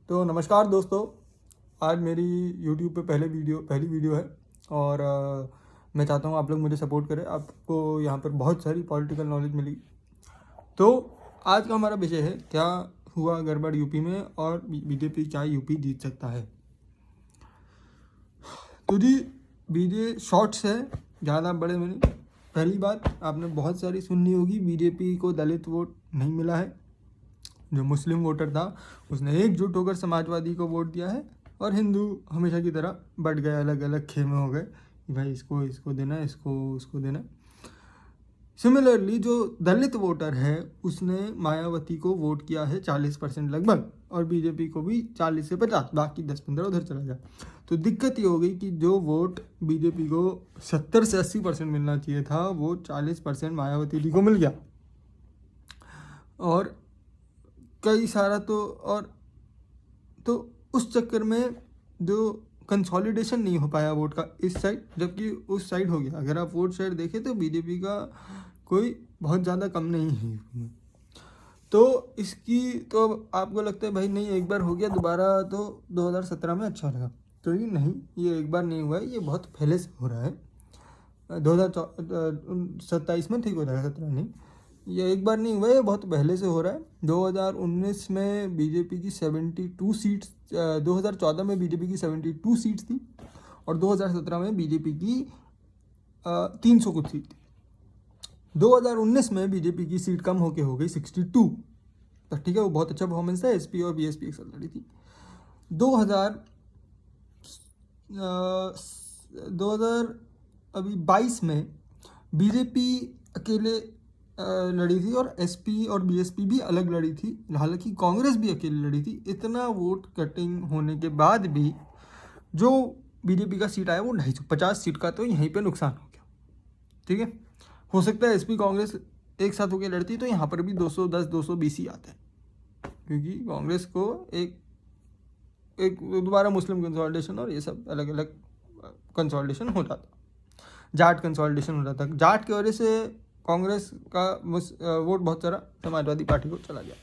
तो नमस्कार दोस्तों, आज मेरी YouTube पे पहली वीडियो है और मैं चाहता हूँ आप लोग मुझे सपोर्ट करें। आपको यहाँ पर बहुत सारी पॉलिटिकल नॉलेज मिली। तो आज का हमारा विषय है, क्या हुआ गड़बड़ यूपी में और बीजेपी क्या यूपी जीत सकता है। तो जी वीडियो शॉर्ट्स है, ज़्यादा बड़े में नहीं। पहली बात आपने बहुत सारी सुननी होगी, बीजेपी को दलित वोट नहीं मिला है। जो मुस्लिम वोटर था उसने एकजुट होकर समाजवादी को वोट दिया है और हिंदू हमेशा की तरह बट गए, अलग अलग खेमे हो गए कि भाई इसको देना, इसको उसको देना। सिमिलरली जो दलित वोटर है उसने मायावती को वोट किया है 40% लगभग, और बीजेपी को भी 40 से 50, बाकी 10-15 उधर चला गया। तो दिक्कत ये हो गई कि जो वोट बीजेपी को 70 से 80% मिलना चाहिए था वो 40% मायावती जी को मिल गया। और कई सारा तो उस चक्कर में जो कंसोलिडेशन नहीं हो पाया वोट का इस साइड, जबकि उस साइड हो गया। अगर आप वोट शेयर देखें तो बीजेपी का कोई बहुत ज़्यादा कम नहीं है। तो इसकी तो आपको लगता है भाई नहीं एक बार हो गया, दोबारा तो 2017 में अच्छा लगा। तो ये नहीं, ये एक बार नहीं हुआ है, ये बहुत पहले से हो रहा है। 2027 में ठीक हो जाएगा, 17 नहीं। ये एक बार नहीं हुआ, ये बहुत पहले से हो रहा है। 2019 में बीजेपी की 72 सीट्स, 2014 में बीजेपी की 72 सीट्स थी और 2017 में बीजेपी की 300 कुछ सीट थी। 2019 में बीजेपी की सीट कम होके हो गई 62, तो ठीक है, वो बहुत अच्छा परफॉर्मेंस था। एसपी और बीएसपी एक साथ लड़ी थी। 2022 में बीजेपी अकेले लड़ी थी और एसपी और बीएसपी भी अलग लड़ी थी, हालांकि कांग्रेस भी अकेले लड़ी थी। इतना वोट कटिंग होने के बाद भी जो बीजेपी का सीट आया वो 250 सीट का, तो यहीं पे नुकसान हो गया। ठीक है, हो सकता है एसपी कांग्रेस एक साथ होकर लड़ती तो यहाँ पर भी 210-220 ही आते हैं, क्योंकि कांग्रेस को एक दोबारा मुस्लिम कंसोलिडेशन और ये सब अलग अलग कंसोलिडेशन होता था, जाट कंसोलिडेशन होता था। जाट की वजह से कांग्रेस का वोट बहुत सारा समाजवादी पार्टी को चला गया।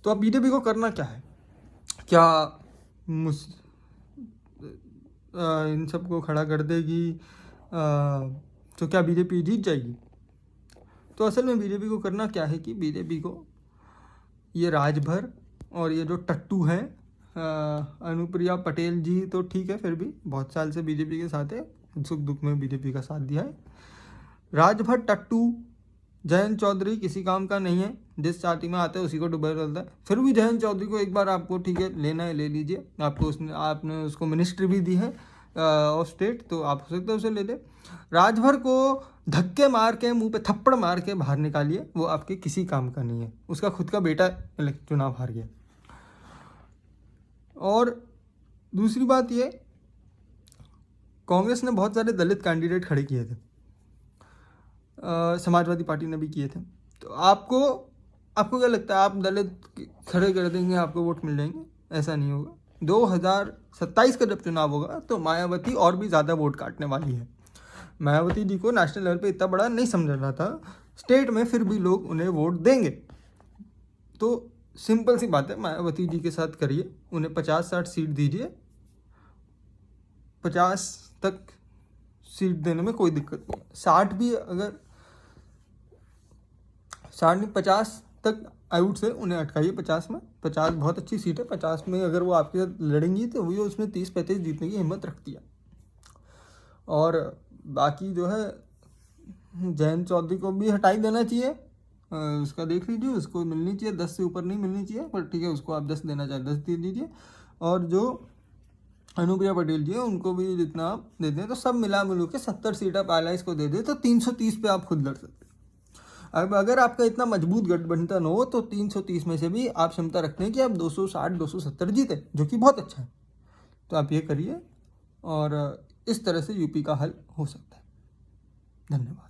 तो अब बीजेपी को करना क्या है, क्या इन सबको खड़ा कर देगी, तो क्या बीजेपी जीत जाएगी? तो असल में बीजेपी को करना क्या है कि बीजेपी को ये राजभर और ये जो टट्टू हैं, अनुप्रिया पटेल जी तो ठीक है, फिर भी बहुत साल से बीजेपी के साथ है, सुख दुख में बीजेपी का साथ दिया है। राजभर, टट्टू, जयंत चौधरी किसी काम का नहीं है, जिस पार्टी में आता है उसी को डुबा डालता है। फिर भी जयंत चौधरी को एक बार आपको ठीक है लेना है ले लीजिए, आपने उसको मिनिस्ट्री भी दी है ऑफ स्टेट, तो आप हो सकता है उसे ले ले। राजभर को धक्के मार के, मुंह पे थप्पड़ मार के बाहर निकालिए, वो आपके किसी काम का नहीं है। उसका खुद का बेटा चुनाव हार गया। और दूसरी बात ये, कांग्रेस ने बहुत सारे दलित कैंडिडेट खड़े किए थे, समाजवादी पार्टी ने भी किए थे। तो आपको क्या लगता है, आप दलित खड़े कर देंगे आपको वोट मिल जाएंगे? ऐसा नहीं होगा। 2027 का जब चुनाव होगा तो मायावती और भी ज़्यादा वोट काटने वाली है। मायावती जी को नेशनल लेवल पे इतना बड़ा नहीं समझा रहा था, स्टेट में फिर भी लोग उन्हें वोट देंगे। तो सिंपल सी बात है, मायावती जी के साथ करिए, उन्हें 50-60 सीट दीजिए, 50 तक सीट देने में कोई दिक्कत नहीं। 60 भी अगर 60 नहीं 50 तक आई वुड से उन्हें अटकाइए। 50 में 50 बहुत अच्छी सीट है। 50 में अगर वो आपके साथ लड़ेंगी तो वो उसमें 30-35 जीतने की हिम्मत रखती है। और बाकी जो है जयंत चौधरी को भी हटा ही देना चाहिए, उसका देख लीजिए, उसको मिलनी चाहिए 10 से ऊपर नहीं मिलनी चाहिए, पर ठीक है उसको आप 10 देना चाहे 10 दे दीजिए। और जो अनुप्रिया पटेल जी है उनको भी जितना आप दे दें, तो सब मिला के 70 सीट आप एलाइंस को दे दें, तो 330 पे आप खुद लड़ सकते हैं। अब अगर आपका इतना मजबूत गठबंधन हो तो 330 में से भी आप क्षमता रखते हैं कि आप 260-270 जीते, जो कि बहुत अच्छा है। तो आप ये करिए और इस तरह से यूपी का हल हो सकता है। धन्यवाद।